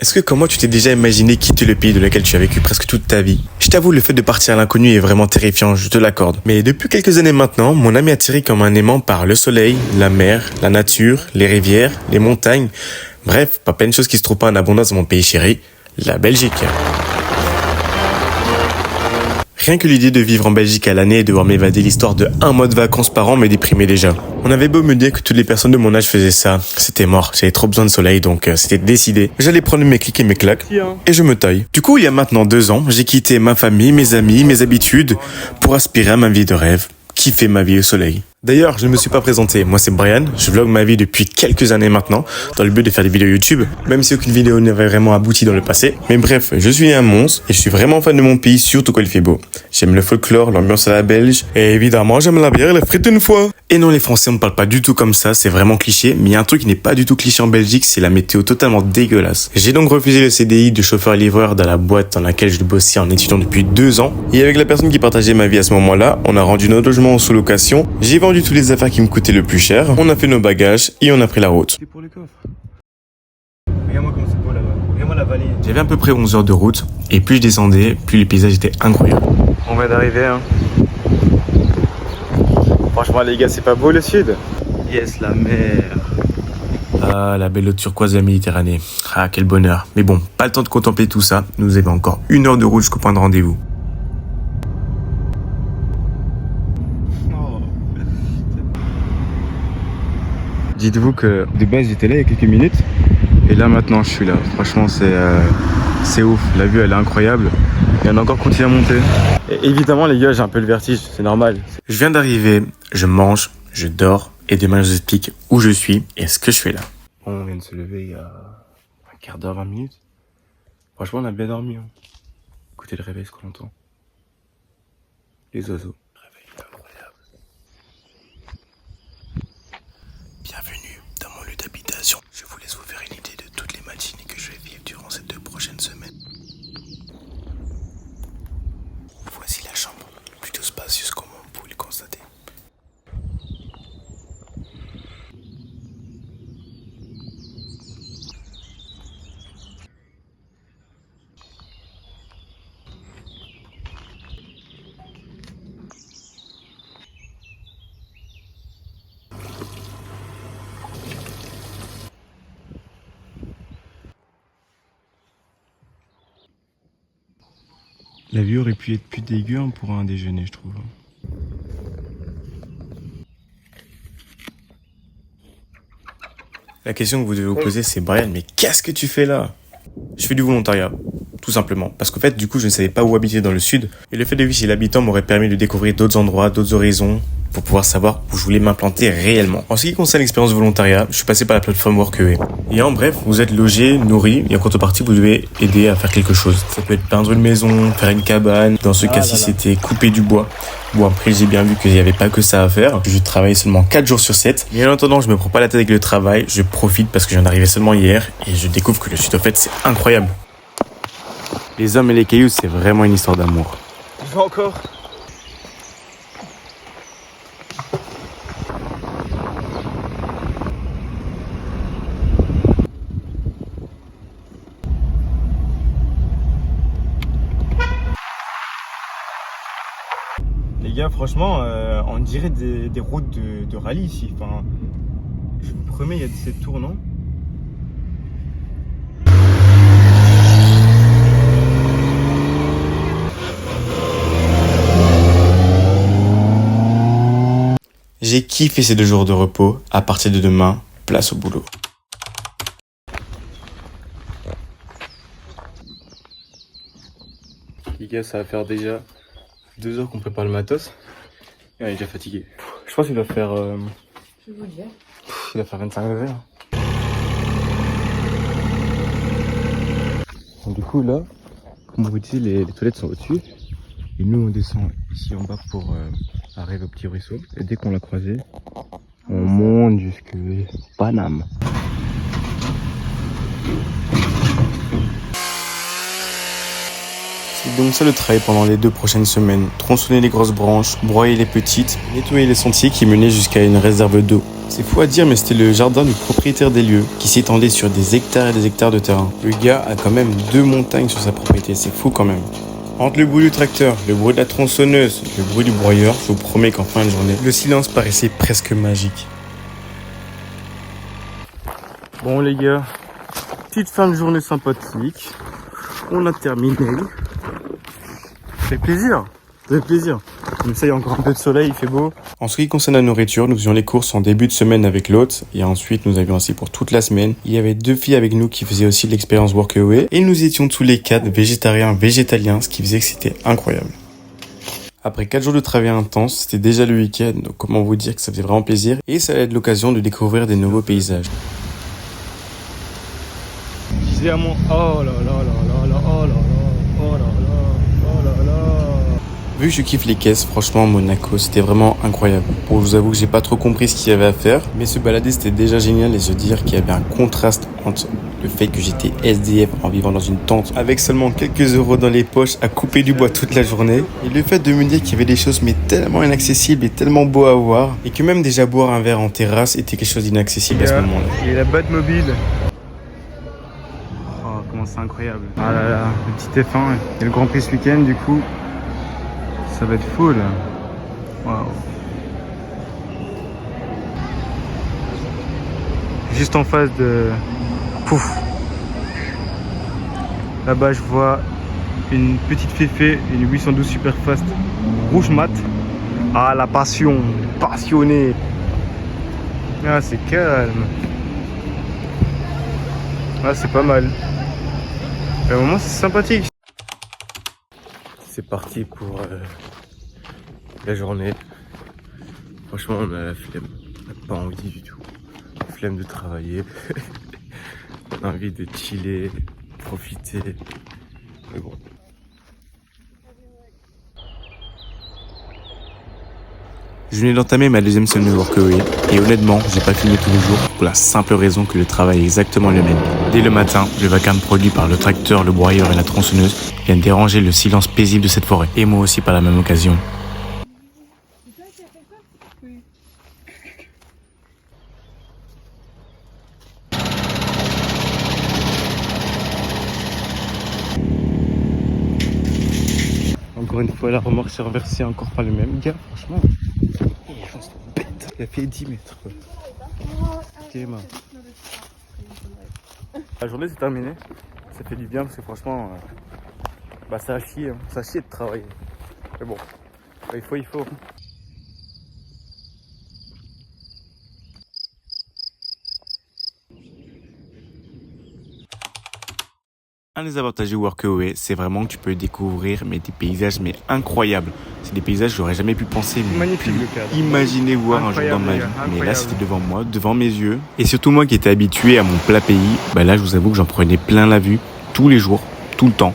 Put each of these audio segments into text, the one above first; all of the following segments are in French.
Est-ce que comme moi tu t'es déjà imaginé quitter le pays de lequel tu as vécu presque toute ta vie? Je t'avoue, le fait de partir à l'inconnu est vraiment terrifiant, je te l'accorde. Mais depuis quelques années maintenant, mon ami atterrit comme un aimant par le soleil, la mer, la nature, les rivières, les montagnes. Bref, pas plein de choses qui se trouvent pas en abondance dans mon pays chéri, la Belgique. Rien que l'idée de vivre en Belgique à l'année et devoir m'évader l'histoire de un mois de vacances par an me déprimait déjà. On avait beau me dire que toutes les personnes de mon âge faisaient ça, c'était mort, j'avais trop besoin de soleil donc c'était décidé. J'allais prendre mes clics et mes claques et je me taille. Du coup, il y a maintenant 2 ans, j'ai quitté ma famille, mes amis, mes habitudes pour aspirer à ma vie de rêve, kiffer ma vie au soleil. D'ailleurs, je ne me suis pas présenté, moi c'est Brian, je vlog ma vie depuis quelques années maintenant, dans le but de faire des vidéos YouTube, même si aucune vidéo n'avait vraiment abouti dans le passé. Mais bref, je suis un monstre et je suis vraiment fan de mon pays, surtout quand il fait beau. J'aime le folklore, l'ambiance à la belge, et évidemment j'aime la bière et les frites une fois. Et non, les Français on ne parle pas du tout comme ça, c'est vraiment cliché, mais il y a un truc qui n'est pas du tout cliché en Belgique, c'est la météo totalement dégueulasse. J'ai donc refusé le CDI de chauffeur-livreur dans la boîte dans laquelle je bossais en étudiant depuis 2 ans, et avec la personne qui partageait ma vie à ce moment-là, on a rendu notre logement en sous-location, j'ai vendu toutes les affaires qui me coûtaient le plus cher, on a fait nos bagages et on a pris la route. C'est pour le coffre. Regarde-moi comme c'est beau là-bas. Regarde-moi la vallée. J'avais à peu près 11 heures de route, et plus je descendais, plus les paysages étaient incroyables. On vient d'arriver hein. Franchement les gars, c'est pas beau le sud? Yes, la mer. Ah, la belle eau turquoise de la Méditerranée. Ah, quel bonheur. Mais bon, pas le temps de contempler tout ça, nous avons encore 1 heure de route jusqu'au point de rendez-vous. Dites-vous que de base j'étais là il y a quelques minutes et là maintenant je suis là. Franchement c'est ouf, la vue elle est incroyable et on a encore continué à monter. Et évidemment les gars, j'ai un peu le vertige, c'est normal. Je viens d'arriver, je mange, je dors et demain je vous explique où je suis et ce que je fais là. On vient de se lever il y a un quart d'heure, 20 minutes. Franchement on a bien dormi hein. Écoutez le réveil, ce qu'on entend. Les oiseaux. Bienvenue dans mon lieu d'habitation. Je vous laisse vous faire une idée de toutes les matinées que je vais vivre durant ces 2 prochaines semaines. Voici la chambre, plutôt spacieuse comme on peut le constater. La vue aurait pu être plus dégueu hein, pour un déjeuner je trouve. La question que vous devez vous poser, c'est Brian, mais qu'est-ce que tu fais là? Je fais du volontariat, tout simplement. Parce qu'en fait, du coup, je ne savais pas où habiter dans le sud. Et le fait de vivre chez l'habitant m'aurait permis de découvrir d'autres endroits, d'autres horizons, pour pouvoir savoir où je voulais m'implanter réellement. En ce qui concerne l'expérience volontariat, je suis passé par la plateforme Workaway. Et en bref, vous êtes logé, nourri, et en contrepartie, vous devez aider à faire quelque chose. Ça peut être peindre une maison, faire une cabane. Dans ce cas-ci, c'était couper du bois. Bon, après, j'ai bien vu qu'il n'y avait pas que ça à faire. Je travaillais seulement 4 jours sur 7. Mais en attendant, je me prends pas la tête avec le travail. Je profite parce que j'en arrivais seulement hier. Et je découvre que le sud, en fait, c'est incroyable. Les hommes et les cailloux, c'est vraiment une histoire d'amour. Je vais encore. Les gars, franchement, on dirait des routes de rallye ici. Enfin, je vous promets, il y a ces tournants. J'ai kiffé ces 2 jours de repos. À partir de demain, place au boulot. Les gars, ça va faire déjà 2 heures qu'on prépare le matos. Et on est déjà fatigué. Je pense qu'il doit faire... Je vais vous dire. Il doit faire 25 degrés. Hein. Donc, du coup, là, comme on vous dit, les toilettes sont au-dessus. Et nous, on descend ici en bas pour arriver au petit ruisseau. Et dès qu'on l'a croisé, on monte jusque Paname. C'est donc ça le travail pendant les 2 prochaines semaines. Tronçonner les grosses branches, broyer les petites, nettoyer les sentiers qui menaient jusqu'à une réserve d'eau. C'est fou à dire, mais c'était le jardin du propriétaire des lieux, qui s'étendait sur des hectares et des hectares de terrain. Le gars a quand même 2 montagnes sur sa propriété, c'est fou quand même. Entre le bruit du tracteur, le bruit de la tronçonneuse, le bruit du broyeur, je vous promets qu'en fin de journée, le silence paraissait presque magique. Bon les gars, petite fin de journée sympathique. On a terminé. Ça fait plaisir. Ça fait plaisir. Comme ça, il y a encore un peu de soleil, il fait beau. En ce qui concerne la nourriture, nous faisions les courses en début de semaine avec l'hôte. Et ensuite, nous avions ainsi pour toute la semaine. Il y avait 2 filles avec nous qui faisaient aussi l'expérience Workaway. Et nous étions tous les 4 végétariens, végétaliens, ce qui faisait que c'était incroyable. Après 4 jours de travail intense, c'était déjà le week-end. Donc comment vous dire que ça faisait vraiment plaisir. Et ça allait être l'occasion de découvrir des nouveaux paysages. Je disais à mon... Oh là là là là là, oh là là, oh là là, oh là là. Vu que je kiffe les caisses, franchement, Monaco, c'était vraiment incroyable. Bon, je vous avoue que j'ai pas trop compris ce qu'il y avait à faire, mais se balader, c'était déjà génial et se dire qu'il y avait un contraste entre le fait que j'étais SDF en vivant dans une tente avec seulement quelques euros dans les poches à couper du bois toute la journée et le fait de me dire qu'il y avait des choses mais tellement inaccessibles et tellement beaux à voir et que même déjà boire un verre en terrasse était quelque chose d'inaccessible à ce moment-là. Et la Batmobile. Oh, comment c'est incroyable. Ah là là, le petit F1 et le Grand Prix ce week-end, du coup, ça va être full. Waouh. Juste en face de... Pouf. Là-bas, je vois une petite féfé, une 812 super fast rouge mat. Ah, la passion, passionné. Ah, c'est calme. Ah, c'est pas mal. À un moment, c'est sympathique. C'est parti pour la journée. Franchement, on a la flemme. On n'a pas envie du tout. Flemme de travailler. On a envie de chiller, profiter. Mais bon. Je venais d'entamer ma 2e semaine de Workaway et honnêtement, j'ai pas filmé tous les jours pour la simple raison que le travail est exactement le même. Dès le matin, le vacarme produit par le tracteur, le broyeur et la tronçonneuse vient déranger le silence paisible de cette forêt. Et moi aussi par la même occasion. Encore une fois, la remorque s'est renversée encore par le même gars, franchement. Il fonce bête. Il a fait 10 mètres. La journée c'est terminé. Ça fait du bien parce que franchement, ça a chier. Ça a chier de travailler. Mais bon, il faut. Un des avantages du Workaway, c'est vraiment que tu peux découvrir des paysages incroyables. C'est des paysages que j'aurais jamais pu penser, Magnifique le cadre. Imaginer voir Incroyable, un jour dans ma vie. incroyable. Mais là, c'était devant moi, devant mes yeux. Et surtout moi qui étais habitué à mon plat pays, là, je vous avoue que j'en prenais plein la vue, tous les jours, tout le temps.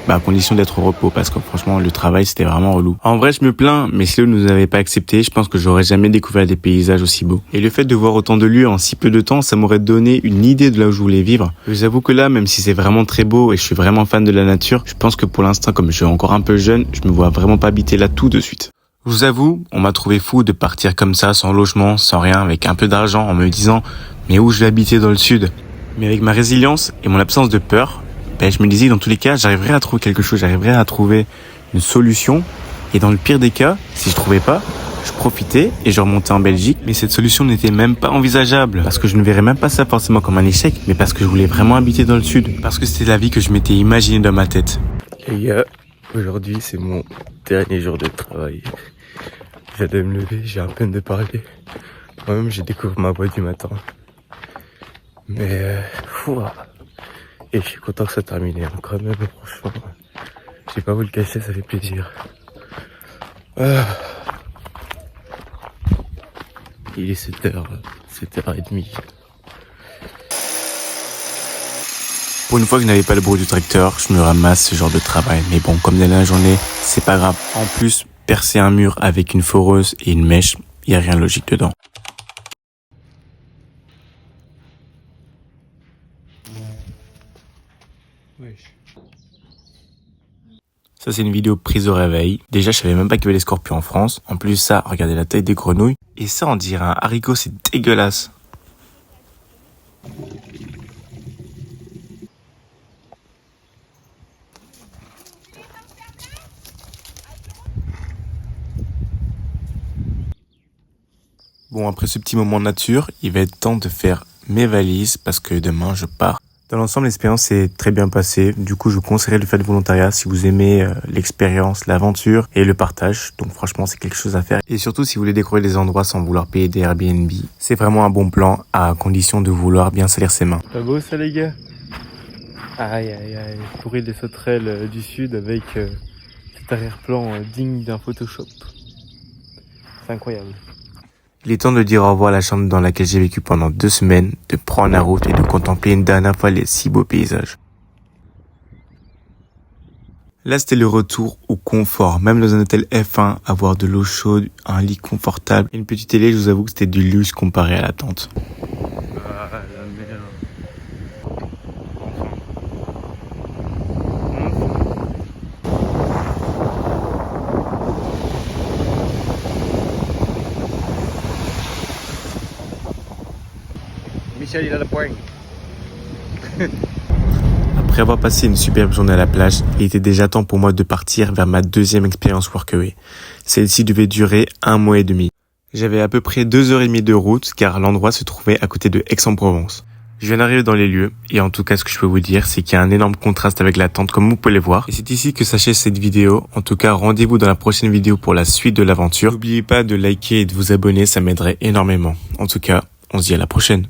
À condition d'être au repos, parce que franchement, le travail, c'était vraiment relou. En vrai, je me plains, mais si eux ne nous avaient pas accepté, je pense que j'aurais jamais découvert des paysages aussi beaux. Et le fait de voir autant de lieux en si peu de temps, ça m'aurait donné une idée de là où je voulais vivre. Je vous avoue que là, même si c'est vraiment très beau et je suis vraiment fan de la nature, je pense que pour l'instant, comme je suis encore un peu jeune, je me vois vraiment pas habiter là tout de suite. Je vous avoue, on m'a trouvé fou de partir comme ça, sans logement, sans rien, avec un peu d'argent, en me disant « Mais où je vais habiter dans le sud ?» Mais avec ma résilience et mon absence de peur, je me disais que dans tous les cas, j'arriverais à trouver quelque chose, j'arriverais à trouver une solution. Et dans le pire des cas, si je trouvais pas, je profitais et je remontais en Belgique. Mais cette solution n'était même pas envisageable, parce que je ne verrais même pas ça forcément comme un échec, mais parce que je voulais vraiment habiter dans le sud, parce que c'était la vie que je m'étais imaginée dans ma tête. Les gars, aujourd'hui c'est mon dernier jour de travail. Je viens de me lever, j'ai à peine de parler. Moi-même j'ai découvert ma boîte du matin. Mais et je suis content que ça termine. Quand même, franchement, je vais pas vous le cacher, ça fait plaisir. Il est 7h, 7h30. Pour une fois que je n'avais pas le bruit du tracteur, je me ramasse ce genre de travail. Mais bon, comme dans la journée, c'est pas grave. En plus, percer un mur avec une foreuse et une mèche, y a rien de logique dedans. Ça, c'est une vidéo prise au réveil. Déjà, je savais même pas qu'il y avait les scorpions en France. En plus, ça, regardez la taille des grenouilles. Et ça, on dirait un haricot, c'est dégueulasse. Bon, après ce petit moment de nature, il va être temps de faire mes valises parce que demain, je pars. Dans l'ensemble, l'expérience s'est très bien passée. Du coup, je vous conseillerais de faire du volontariat si vous aimez l'expérience, l'aventure et le partage. Donc franchement, c'est quelque chose à faire. Et surtout, si vous voulez découvrir des endroits sans vouloir payer des Airbnb, c'est vraiment un bon plan à condition de vouloir bien salir ses mains. Pas beau ça les gars? Aïe aïe aïe, pourri des sauterelles du sud avec cet arrière-plan digne d'un Photoshop. C'est incroyable. Il est temps de dire au revoir à la chambre dans laquelle j'ai vécu pendant 2 semaines, de prendre la route et de contempler une dernière fois les si beaux paysages. Là, c'était le retour au confort. Même dans un hôtel F1, avoir de l'eau chaude, un lit confortable, une petite télé, je vous avoue que c'était du luxe comparé à la tente. Ah la merde. Michel, il a le point. Après avoir passé une superbe journée à la plage, il était déjà temps pour moi de partir vers ma deuxième expérience Workaway. Celle-ci devait durer 1 mois et demi. J'avais à peu près 2h30 de route car l'endroit se trouvait à côté de Aix-en-Provence. Je viens d'arriver dans les lieux et en tout cas ce que je peux vous dire c'est qu'il y a un énorme contraste avec la tente comme vous pouvez le voir. Et c'est ici que s'achève cette vidéo. En tout cas rendez-vous dans la prochaine vidéo pour la suite de l'aventure. N'oubliez pas de liker et de vous abonner, ça m'aiderait énormément. En tout cas, on se dit à la prochaine.